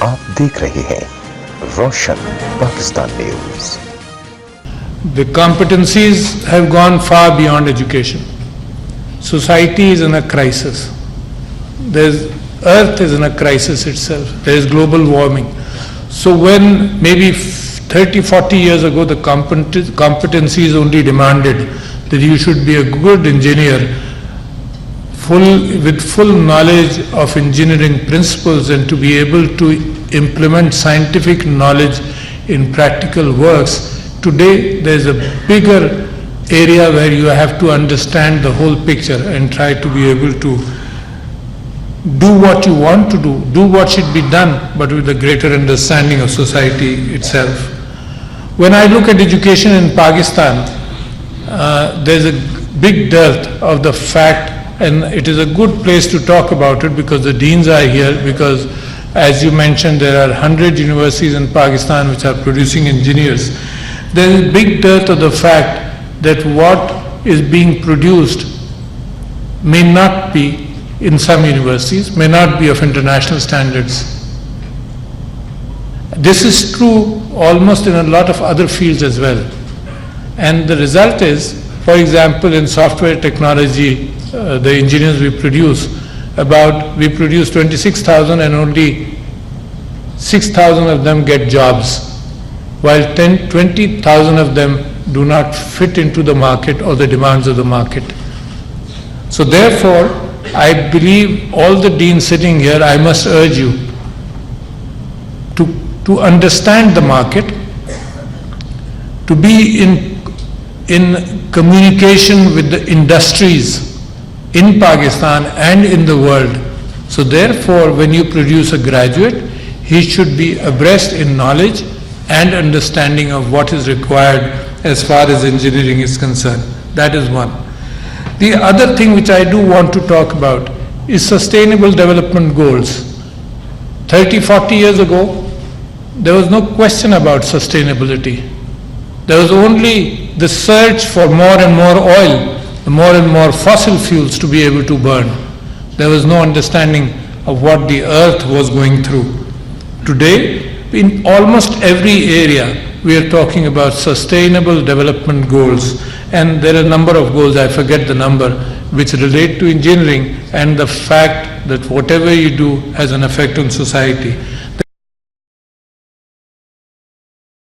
आप देख रहे हैं Roshan Pakistan news. The competencies have gone far beyond education. Society is in a crisis. Earth is in a crisis itself. There is global warming. So when maybe 30, 40 years ago the competencies only demanded that you should be a good engineer, with full knowledge of engineering principles and to be able to implement scientific knowledge in practical works. Today there is a bigger area where you have to understand the whole picture and try to be able to do what you want to do what should be done, but with a greater understanding of society itself. When I look at education in Pakistan, there's a big dearth of the fact, and it is a good place to talk about it because the deans are here, because as you mentioned, there are 100 universities in Pakistan which are producing engineers. There is a big dearth of the fact that what is being produced may not be, in some universities, may not be of international standards. This is true almost in a lot of other fields as well. And the result is, for example, in software technology, the engineers we produce, we produce 26,000 and only 6,000 of them get jobs, while 20,000 of them do not fit into the market or the demands of the market. So therefore, I believe all the deans sitting here, I must urge you to understand the market, to be in communication with the industries in Pakistan and in the world. So therefore, when you produce a graduate, he should be abreast in knowledge and understanding of what is required as far as engineering is concerned. That is one. The other thing which I do want to talk about is sustainable development goals. 30, 40 years ago, there was no question about sustainability. There was only the search for more and more oil, more and more fossil fuels to be able to burn. There was no understanding of what the earth was going through. Today, in almost every area, we are talking about sustainable development goals. And there are a number of goals, I forget the number, which relate to engineering and the fact that whatever you do has an effect on society.